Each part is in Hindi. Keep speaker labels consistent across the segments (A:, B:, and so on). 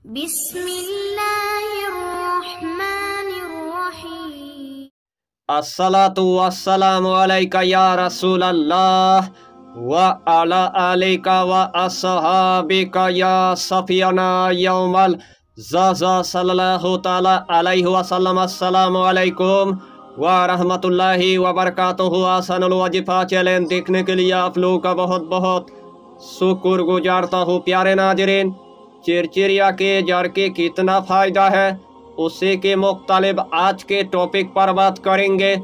A: बिस्मिल्लाहिर्रहमानिर्रहीम।
B: अस्सलातु वस्सलामु अलैका या रसूल अल्लाह व अला आलिका व अस्हाबिका या सफियाना यौमल ज़ज़ा सल्लल्लाहु ताला अलैहि वसल्लम। अस्सलामु अलैकुम व रहमतुल्लाहि व बरकातुहु। आसनुल वजीफा चैलेंज देखने के लिए आप लोगों का बहुत बहुत शुक्र गुजारता हूँ। प्यारे नाजरीन, चिरचिरिया के जड़ के कितना फ़ायदा है उसी के मुख्तलिफ आज के टॉपिक पर बात करेंगे।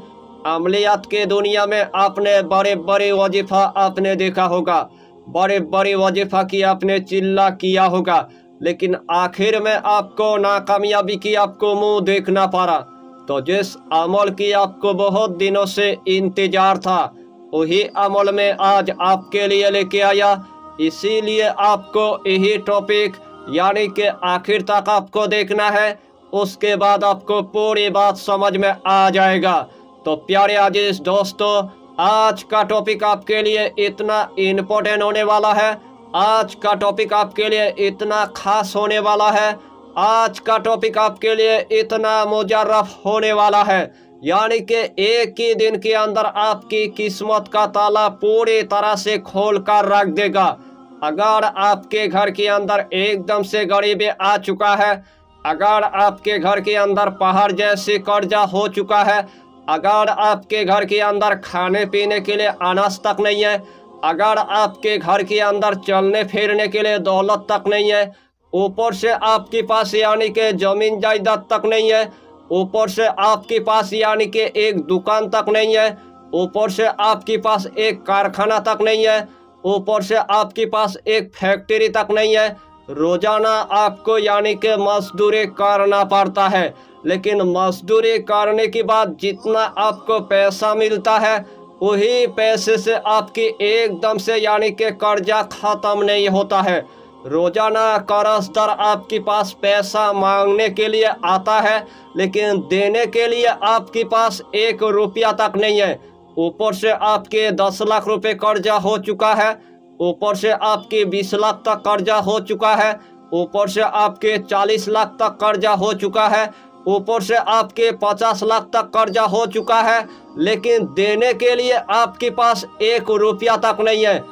B: अमलियात के दुनिया में आपने बड़े बड़े वजीफ़ा आपने देखा होगा, बड़े बड़े वजीफ़ा की आपने चिल्ला किया होगा, लेकिन आखिर में आपको नाकामयाबी की आपको मुंह देखना पड़ा। तो जिस अमल की आपको बहुत दिनों से इंतजार था वही अमल में आज आपके लिए लेके आया। इसीलिए आपको यही टॉपिक यानी कि आखिर तक आपको देखना है, उसके बाद आपको पूरी बात समझ में आ जाएगा। तो प्यारे अजीज दोस्तों, आज का टॉपिक आपके लिए इतना इम्पोर्टेंट होने वाला है, आज का टॉपिक आपके लिए इतना खास होने वाला है, आज का टॉपिक आपके लिए इतना मुजर्रफ होने वाला है, यानी कि एक ही दिन के अंदर आपकी किस्मत का ताला पूरी तरह से खोल कर रख देगा। अगर आपके घर के अंदर एकदम से गरीबी आ चुका है, अगर आपके घर के अंदर पहाड़ जैसे कर्जा हो चुका है, अगर आपके घर के अंदर खाने पीने के लिए अनाज तक नहीं है, अगर आपके घर के अंदर चलने फिरने के लिए दौलत तक नहीं है, ऊपर से आपके पास यानी कि जमीन जायदाद तक नहीं है, ऊपर से आपके पास यानी कि एक दुकान तक नहीं है, ऊपर से आपके पास एक कारखाना तक नहीं है, ऊपर से आपके पास एक फैक्ट्री तक नहीं है, रोजाना आपको यानी कि मजदूरी करना पड़ता है, लेकिन मजदूरी करने के बाद जितना आपको पैसा मिलता है वही पैसे से आपकी एकदम से यानी कि कर्जा ख़त्म नहीं होता है। रोजाना कर्जदार आपके पास पैसा मांगने के लिए आता है, लेकिन देने के लिए आपके पास 1 रुपया तक नहीं है। ऊपर से आपके 10 लाख रुपए कर्जा हो चुका है, ऊपर से आपके 20 लाख तक कर्जा हो चुका है, ऊपर से आपके 40 लाख तक कर्जा हो चुका है, ऊपर से आपके 50 लाख तक कर्जा हो चुका है, लेकिन देने के लिए आपके पास 1 रुपया तक नहीं है।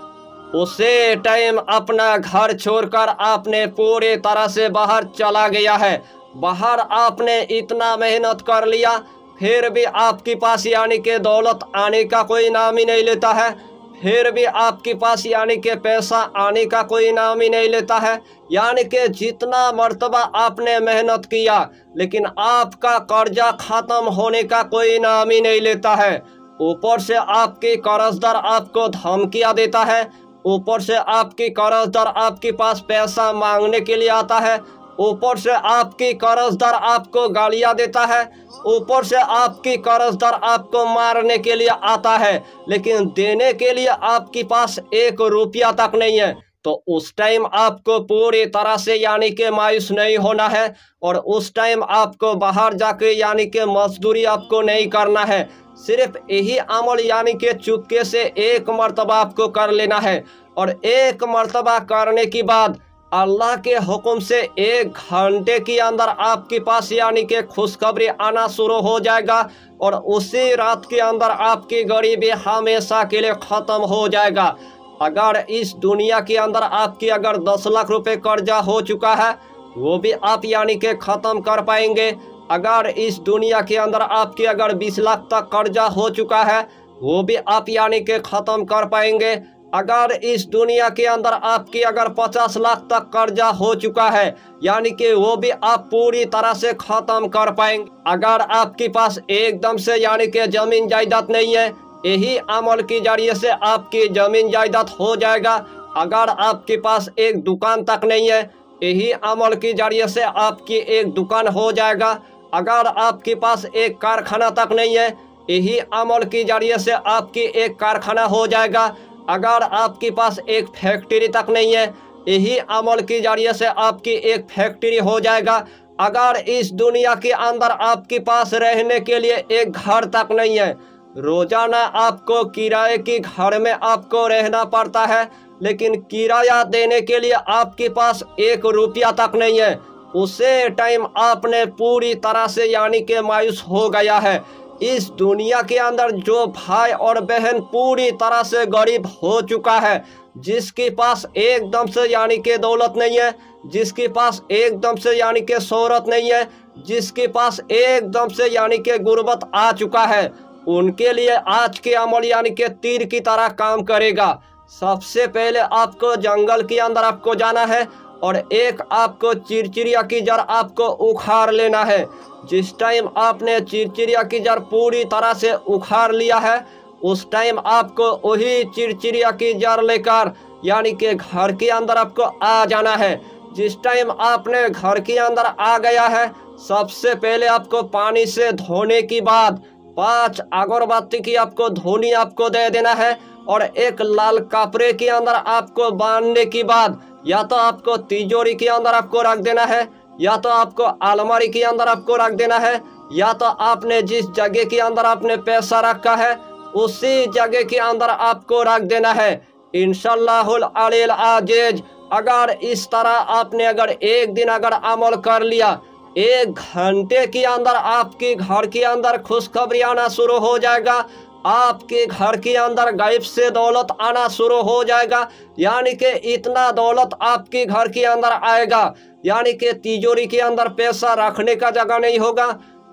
B: उसे टाइम अपना घर छोड़कर आपने पूरी तरह से बाहर चला गया है, बाहर आपने इतना मेहनत कर लिया, फिर भी आपके पास यानी कि दौलत आने का कोई नाम ही नहीं लेता है, फिर भी आपके पास यानी कि पैसा आने का कोई नाम ही नहीं लेता है। यानी कि जितना मर्तबा आपने मेहनत किया, लेकिन आपका कर्जा ख़त्म होने का कोई नाम ही नहीं लेता है। ऊपर से आपके कर्जदार आपको धमकियाँ देता है, ऊपर से आपकी कर्जदार आपके पास पैसा मांगने के लिए आता है, ऊपर से आपकी कर्जदार आपको गालियाँ देता है, ऊपर से आपकी कर्जदार आपको मारने के लिए आता है, लेकिन देने के लिए आपके पास 1 रुपया तक नहीं है। तो उस टाइम आपको पूरी तरह से यानी कि मायूस नहीं होना है, और उस टाइम आपको बाहर जाके यानी कि मजदूरी आपको नहीं करना है। सिर्फ यही अमल यानी कि चुपके से 1 मरतबा आपको कर लेना है, और 1 मरतबा करने के बाद अल्लाह के हुक्म से 1 घंटे के अंदर आपके पास यानी कि खुशखबरी आना शुरू हो जाएगा, और उसी रात के अंदर आपकी गरीबी हमेशा के लिए ख़त्म हो जाएगा। अगर इस दुनिया के अंदर आपकी अगर 10 लाख रुपए कर्जा हो चुका है वो भी आप यानी कि ख़त्म कर पाएंगे। अगर इस दुनिया के अंदर आपकी अगर 20 लाख तक कर्जा हो चुका है वो भी आप यानी कि ख़त्म कर पाएंगे। अगर इस दुनिया के अंदर आपकी अगर 50 लाख तक कर्जा हो चुका है यानी कि वो भी आप पूरी तरह से ख़त्म कर पाएंगे। अगर आपके पास एकदम से यानी कि ज़मीन जायदाद नहीं है, यही अमल के जरिए से आपकी ज़मीन जायदाद हो जाएगा। अगर आपके पास एक दुकान तक नहीं है, यही अमल के जरिए से आपकी एक दुकान हो जाएगा। अगर आपके पास एक कारखाना तक नहीं है, यही अमल के जरिए से आपकी एक कारखाना हो जाएगा। अगर आपके पास एक फैक्ट्री तक नहीं है, यही अमल के जरिए से आपकी एक फैक्ट्री हो जाएगा। अगर इस दुनिया के अंदर आपके पास रहने के लिए एक घर तक नहीं है, रोजाना आपको किराए के घर में आपको रहना पड़ता है, लेकिन किराया देने के लिए आपके पास 1 रुपया तक नहीं है, उसे टाइम आपने पूरी तरह से यानी कि मायूस हो गया है। इस दुनिया के अंदर जो भाई और बहन पूरी तरह से गरीब हो चुका है, जिसके पास एकदम से यानी कि दौलत नहीं है, जिसके पास एकदम से यानी कि शोहरत नहीं है, जिसके पास एकदम से यानी कि गुर्बत आ चुका है, उनके लिए आज के अमल यानी कि तीर की तरह काम करेगा। सबसे पहले आपको जंगल के अंदर आपको जाना है और एक आपको चिरचिरिया की जड़ आपको उखाड़ लेना है। जिस टाइम आपने चिरचिरिया की जड़ पूरी तरह से उखाड़ लिया है, उस टाइम आपको वही चिरचिरिया की जड़ लेकर यानी कि घर के अंदर आपको आ जाना है। जिस टाइम आपने घर के अंदर आ गया है, सबसे पहले आपको पानी से धोने के बाद 5 अगरबत्ती की आपको धुनी आपको दे देना है और एक लाल कपड़े के अंदर आपको बांधने के बाद या तो आपको तिजोरी के अंदर आपको रख देना है, या तो आपको अलमारी के अंदर आपको रख देना है, या तो आपने जिस जगह के अंदर आपने पैसा रखा है उसी जगह के अंदर आपको रख देना है। इंशाअल्लाहुल अलील अजीज अगर इस तरह आपने अगर एक दिन अगर अमल कर लिया, 1 घंटे के अंदर आपके घर के अंदर खुशखबरी आना शुरू हो जाएगा। आपके घर के अंदर गायब से दौलत आना शुरू हो जाएगा। यानी कि इतना दौलत आपके घर के अंदर आएगा, यानी कि तिजोरी के अंदर पैसा रखने का जगह नहीं होगा,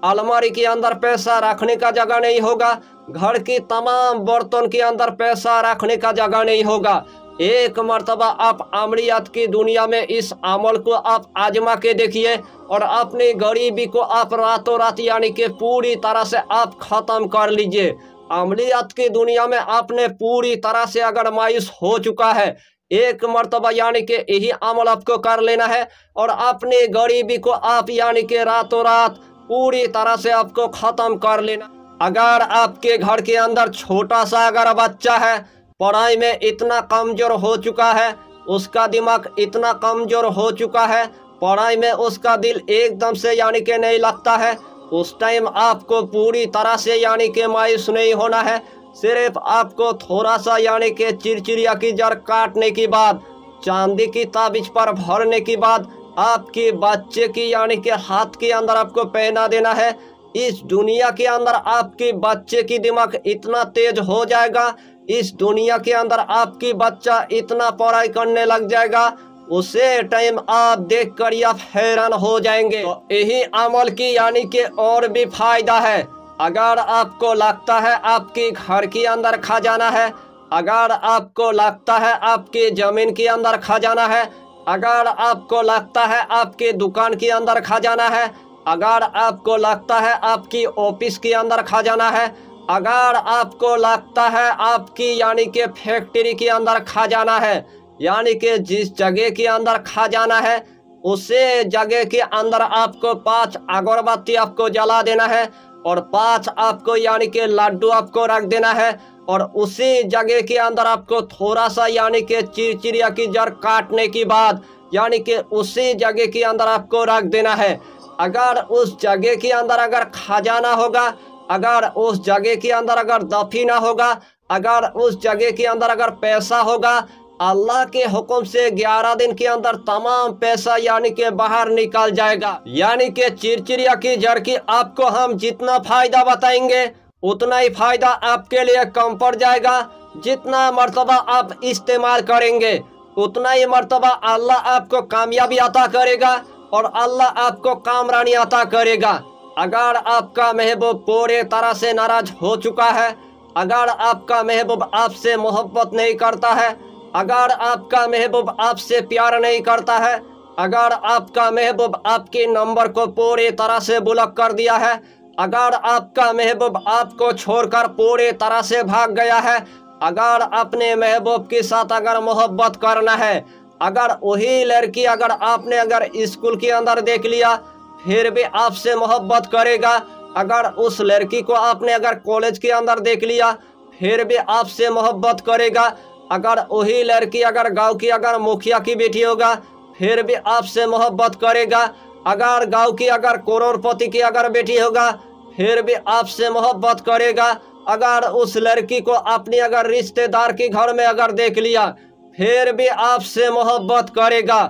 B: अलमारी के अंदर पैसा रखने का जगह नहीं होगा, घर की तमाम बर्तन के अंदर पैसा रखने का जगह नहीं होगा। एक मर्तबा आप अमलियत की दुनिया में इस अमल को आप आजमा के देखिए और अपनी गरीबी को आप रातों रात यानी कि पूरी तरह से आप ख़त्म कर लीजिए। अमलियत की दुनिया में आपने पूरी तरह से अगर मायूस हो चुका है, एक मर्तबा यानी कि यही अमल आपको कर लेना है और अपनी गरीबी को आप यानी कि रातों रात पूरी तरह से आपको ख़त्म कर लेना। अगर आपके घर के अंदर छोटा सा अगर बच्चा है, पढ़ाई में इतना कमज़ोर हो चुका है, उसका दिमाग इतना कमज़ोर हो चुका है, पढ़ाई में उसका दिल एकदम से यानी कि नहीं लगता है, उस टाइम आपको पूरी तरह से यानी कि मायूस नहीं होना है। सिर्फ आपको थोड़ा सा यानी कि चिरचिरिया की जड़ काटने के बाद, चांदी की ताबीज पर भरने के बाद आपके बच्चे की यानी कि हाथ के अंदर आपको पहना देना है। इस दुनिया के अंदर आपके बच्चे की दिमाग इतना तेज हो जाएगा, इस दुनिया के अंदर आपकी बच्चा इतना पढ़ाई करने लग जाएगा, उसे टाइम आप देख कर आप हैरान हो जाएंगे। तो यही अमल की यानी कि और भी फायदा है। अगर आपको लगता है आपके घर के अंदर खजाना है, अगर आपको लगता है आपके ज़मीन के अंदर खजाना है, अगर आपको लगता है आपके दुकान के अंदर खजाना है, अगर आपको लगता है आपकी ऑफिस के अंदर खजाना है, अगर आपको लगता है आपकी यानी कि फैक्ट्री के अंदर खजाना है, यानी कि जिस जगह के अंदर खजाना है उसे जगह के अंदर आपको 5 अगरबत्ती आपको जला देना है और 5 आपको यानी कि लड्डू आपको रख देना है और उसी जगह के अंदर आपको थोड़ा सा यानी कि चिरचिरिया की जड़ काटने के बाद यानी कि उसी जगह के अंदर आपको रख देना है। अगर उस जगह के अंदर अगर खजाना होगा, अगर उस जगह के अंदर अगर दफीना होगा, अगर उस जगह के अंदर अगर पैसा होगा, अल्लाह के हुक्म से 11 दिन के अंदर तमाम पैसा यानी कि बाहर निकल जाएगा। यानी कि चिरचिरिया की जड़ की आपको हम जितना फायदा बताएंगे उतना ही फायदा आपके लिए कम पड़ जाएगा। जितना मर्तबा आप इस्तेमाल करेंगे उतना ही मर्तबा अल्लाह आपको कामयाबी अता करेगा और अल्लाह आपको कामरानी अता करेगा। अगर आपका महबूब पूरे तरह से नाराज हो चुका है, अगर आपका महबूब आपसे मोहब्बत नहीं करता है, अगर आपका महबूब आपसे प्यार नहीं करता है, अगर आपका महबूब आपके नंबर को पूरी तरह से ब्लॉक कर दिया है, अगर आपका महबूब आपको छोड़कर पूरी तरह से भाग गया है, अगर अपने महबूब के साथ अगर मोहब्बत करना है, अगर वही लड़की अगर आपने अगर स्कूल के अंदर देख लिया फिर भी आपसे मोहब्बत करेगा, अगर उस लड़की को आपने अगर कॉलेज के अंदर देख लिया फिर भी आपसे मोहब्बत करेगा, अगर वही लड़की अगर गांव की अगर मुखिया की बेटी होगा फिर भी आपसे मोहब्बत करेगा, अगर गांव की अगर करोड़पति की अगर बेटी होगा फिर भी आपसे मोहब्बत करेगा, अगर उस लड़की को अपनी अगर रिश्तेदार के घर में अगर देख लिया फिर भी आपसे मोहब्बत करेगा।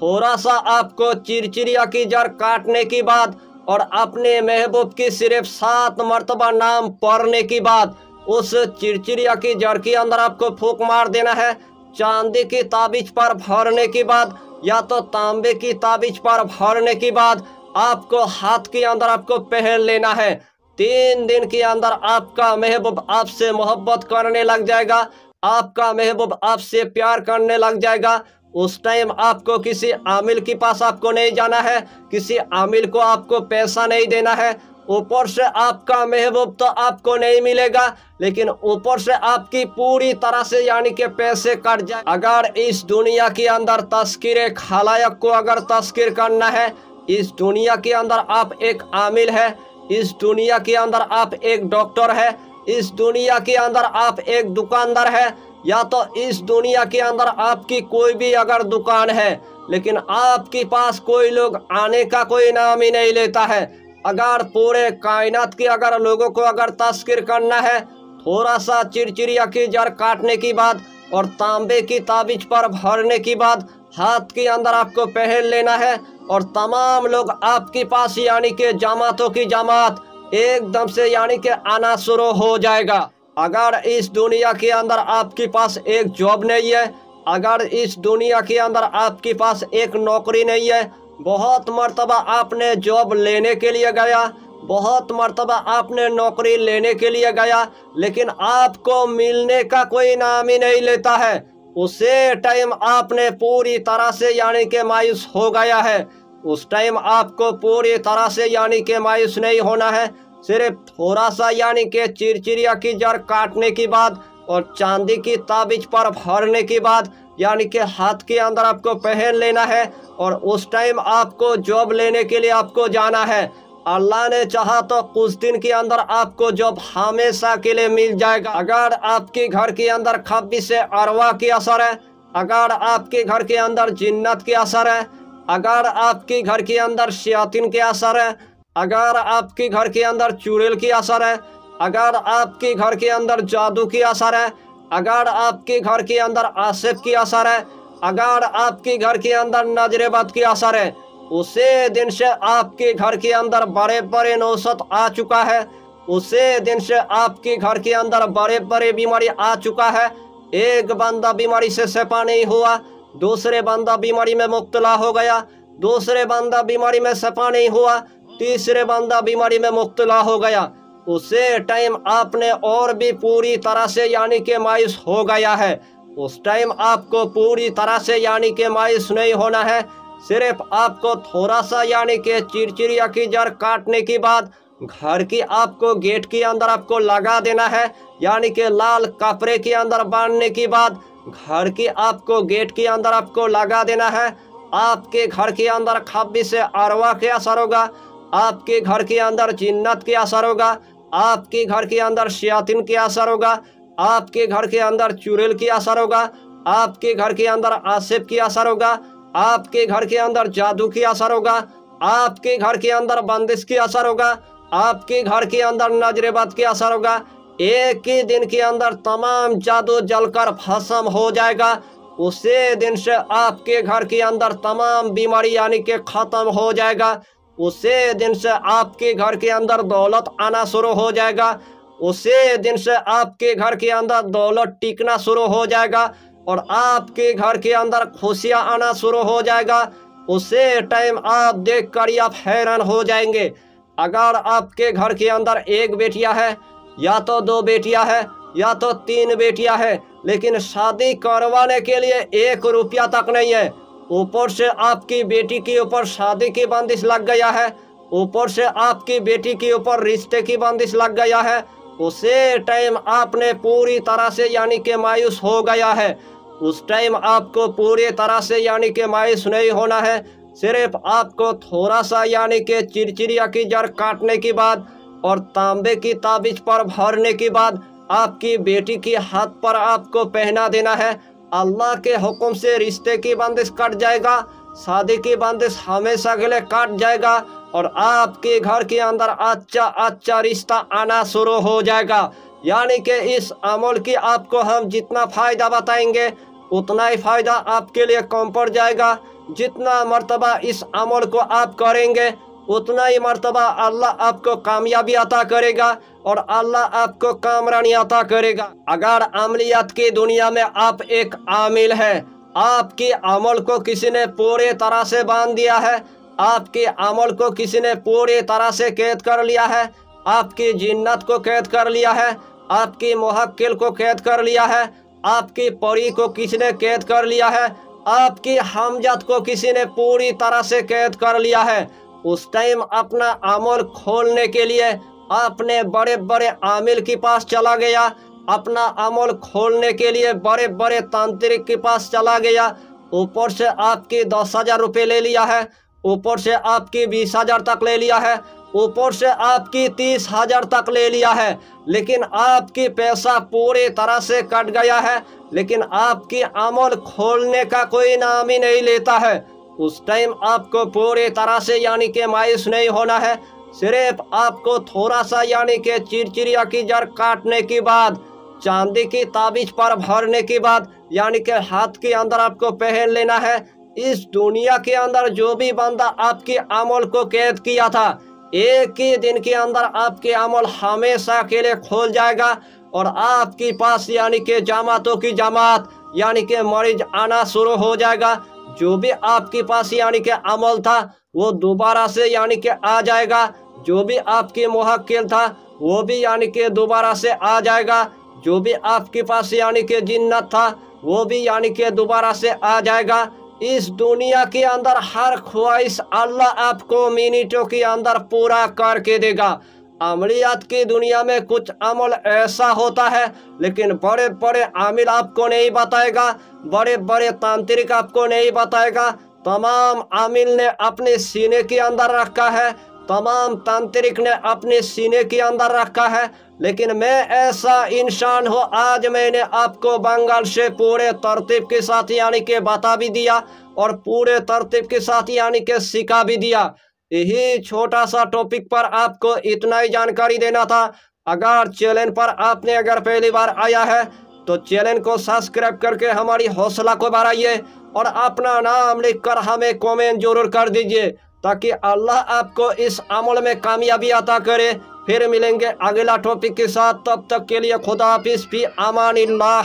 B: थोड़ा सा आपको चिरचिरिया की जड़ काटने की बाद और अपने महबूब की सिर्फ 7 मर्तबा नाम पढ़ने की बाद उस चिरचिरिया की जड़ के अंदर आपको फूंक मार देना है। चांदी की ताबीज पर भरने के बाद या तो तांबे की ताबीज पर भरने के बाद आपको हाथ के अंदर आपको पहन लेना है। 3 दिन के अंदर आपका महबूब आपसे मोहब्बत करने लग जाएगा, आपका महबूब आपसे प्यार करने लग जाएगा। उस टाइम आपको किसी आमिल के पास आपको नहीं जाना है, किसी आमिल को आपको पैसा नहीं देना है। ऊपर से आपका महबूब तो आपको नहीं मिलेगा, लेकिन ऊपर से आपकी पूरी तरह से यानी कि पैसे कट जाए। अगर इस दुनिया के अंदर तस्कीर खलायक को अगर तस्कीर करना है, इस दुनिया के अंदर आप एक आमिल है, इस दुनिया के अंदर आप एक डॉक्टर है, इस दुनिया के अंदर आप एक दुकानदार है, या तो इस दुनिया के अंदर आपकी कोई भी अगर दुकान है लेकिन आपके पास कोई लोग आने का कोई नाम ही नहीं लेता है। अगर पूरे कायनात के अगर लोगों को अगर तस्कीर करना है, थोड़ा सा चिरचिरिया की जड़ काटने की बाद और तांबे की ताबीज पर भरने की बाद हाथ के अंदर आपको पहन लेना है और तमाम लोग आपके पास यानी कि जमातों की जमात एकदम से यानी कि आना शुरू हो जाएगा। अगर इस दुनिया के अंदर आपके पास एक जॉब नहीं है, अगर इस दुनिया के अंदर आपके पास एक नौकरी नहीं है, बहुत मर्तबा आपने जॉब लेने के लिए गया, बहुत मर्तबा आपने नौकरी लेने के लिए गया, लेकिन आपको मिलने का कोई नाम ही नहीं लेता है, उसे टाइम आपने पूरी तरह से यानी कि मायूस हो गया है। उस टाइम आपको पूरी तरह से यानी कि मायूस नहीं होना है। सिर्फ थोड़ा सा यानी कि चिरचिरिया की जड़ काटने की बाद और चांदी की ताबीज पर भरने की बाद यानी कि हाथ के अंदर आपको पहन लेना है और उस टाइम आपको जॉब लेने के लिए आपको जाना है। अल्लाह ने चाहा तो कुछ दिन के अंदर आपको जॉब हमेशा के लिए मिल जाएगा। अगर आपके घर के अंदर खब्बी से अरवा की असर है, अगर आपके घर के अंदर जिन्नत के असर है, अगर आपके घर के अंदर शयातीन के असर है, अगर आपके घर के अंदर चुड़ैल की असर है, अगर आपके घर के अंदर जादू की असर है, अगर आपके घर के अंदर आसिफ की असर है, अगर आपके घर के अंदर नजरेबद की असर है, उसे दिन से आपके घर के अंदर बड़े बड़े नौसत आ चुका है, उसे दिन से आपके घर के अंदर बड़े बड़े बीमारी आ चुका है। एक बंदा बीमारी से शफा नहीं हुआ, दूसरे बंदा बीमारी में मुब्तला हो गया, दूसरे बंदा बीमारी में शफा नहीं हुआ, तीसरे बंदा बीमारी में मुब्तला हो गया। उसे टाइम आपने और भी पूरी तरह से यानी कि मायूस हो गया है। उस टाइम आपको पूरी तरह से यानी कि मायूस नहीं होना है। सिर्फ आपको थोड़ा सा यानी कि चिरचिरिया की जड़ काटने की बाद घर की आपको गेट के अंदर आपको लगा देना है, यानी कि लाल कपड़े के अंदर बांधने की बाद घर की आपको गेट के अंदर आपको लगा देना है। आपके घर के अंदर खब्बी से अरवा के असर होगा, आपके घर के अंदर जिन्नत के असर होगा, आपके घर के अंदर शयातीन के असर होगा, आपके घर के अंदर चुड़ैल की असर होगा, आपके घर के अंदर आसिफ की असर होगा, आपके घर के अंदर जादू की असर होगा, आपके घर के अंदर बंदिश की असर होगा, आपके घर के अंदर नजरेबद की असर होगा। एक ही दिन के अंदर तमाम जादू जलकर भस्म हो जाएगा। उसी दिन से आपके घर के अंदर तमाम बीमारी यानी कि खत्म हो जाएगा। उसी दिन से आपके घर के अंदर दौलत आना शुरू हो जाएगा। उसी दिन से आपके घर के अंदर दौलत टिकना शुरू हो जाएगा और आपके घर के अंदर खुशियां आना शुरू हो जाएगा। उसी टाइम आप देख कर आप हैरान हो जाएंगे। अगर आपके घर के अंदर एक बेटियां है, या तो 2 बेटियां है, या तो 3 बेटियां है, लेकिन शादी करवाने के लिए 1 रुपया तक नहीं है। ऊपर से आपकी बेटी के ऊपर शादी की बंदिश लग गया है, ऊपर से आपकी बेटी के ऊपर रिश्ते की बंदिश लग गया है। उसी टाइम आपने पूरी तरह से यानी कि मायूस हो गया है। उस टाइम आपको पूरी तरह से यानी कि मायूस नहीं होना है। सिर्फ आपको थोड़ा सा यानी कि चिरचिरिया की जड़ काटने के बाद और तांबे की ताबीज पर भरने के बाद आपकी बेटी की हाथ पर आपको पहना देना है। अल्लाह के हुक्म से रिश्ते की बंदिश कट जाएगा, शादी की बंदिश हमेशा के लिए कट जाएगा और आपके घर के अंदर अच्छा अच्छा रिश्ता आना शुरू हो जाएगा। यानी कि इस अमल की आपको हम जितना फ़ायदा बताएंगे उतना ही फ़ायदा आपके लिए कम पड़ जाएगा। जितना मर्तबा इस अमल को आप करेंगे उतना ही मर्तबा अल्लाह आपको कामयाबी अता करेगा और अल्लाह आपको कामरानी अता करेगा। अगर अमलियत की दुनिया में आप एक आमिल है, आपके अमल को किसी ने पूरे तरह से बांध दिया है, आपके अमल को किसी ने पूरी तरह से कैद कर लिया है, आपकी जिन्नत को कैद कर लिया है, आपकी मुहक्किल को कैद कर लिया है, आपकी परी को किसी ने कैद कर लिया है, आपकी हमजत को किसी ने पूरी तरह से कैद कर लिया है, उस टाइम अपना अमल खोलने के लिए अपने बड़े बड़े आमिल के पास चला गया, अपना अमल खोलने के लिए बड़े बड़े तांत्रिक के पास चला गया, ऊपर से आपकी 10,000 रुपये ले लिया है, ऊपर से आपकी 20,000 तक ले लिया है, ऊपर से आपकी 30,000 तक ले लिया है, लेकिन आपकी पैसा पूरी तरह से कट गया है, लेकिन आपकी अमल खोलने का कोई नाम ही नहीं लेता है। उस टाइम आपको पूरी तरह से यानी कि मायूस नहीं होना है। सिर्फ आपको थोड़ा सा यानी कि चिरचिरिया की जड़ काटने के बाद, चांदी की ताबीज पर भरने के बाद यानी कि हाथ के अंदर आपको पहन लेना है। इस दुनिया के अंदर जो भी बंदा आपके अमल को कैद किया था, एक ही दिन के अंदर आपके अमल हमेशा के लिए खोल जाएगा और आपके पास यानी कि जमातों की जमात यानी कि मरीज आना शुरू हो जाएगा। जो भी आपके पास यानी कि अमल था वो दोबारा से यानी कि आ जाएगा, जो भी आपके मुहक्किल था वो भी यानी कि दोबारा से आ जाएगा, जो भी आपके पास यानी कि जिन्नत था वो भी यानी कि दोबारा से आ जाएगा। इस दुनिया के अंदर हर ख्वाहिश अल्लाह आपको मिनटों के अंदर पूरा करके देगा। अमलियत की दुनिया में कुछ अमल ऐसा होता है लेकिन बड़े बड़े आमिल आपको नहीं बताएगा, बड़े बड़े तांत्रिक आपको नहीं बताएगा। तमाम आमिल ने अपने सीने के अंदर रखा है, तमाम तांत्रिक ने अपने सीने के अंदर रखा है, लेकिन मैं ऐसा इंसान हूँ, आज मैंने आपको बंगाल से पूरे तरतीब के साथ यानी कि बता भी दिया और पूरे तरतीब के साथ यानी कि सिखा भी दिया। यही छोटा सा टॉपिक पर आपको इतना ही जानकारी देना था। अगर चैनल पर आपने अगर पहली बार आया है तो चैनल को सब्सक्राइब करके हमारी हौसला को बढ़ाइए और अपना नाम लिखकर हमें कमेंट जरूर कर दीजिए ताकि अल्लाह आपको इस अमल में कामयाबी अता करे। फिर मिलेंगे अगला टॉपिक के साथ, तब तक के लिए खुदा हाफिज़, फी अमानिल्लाह।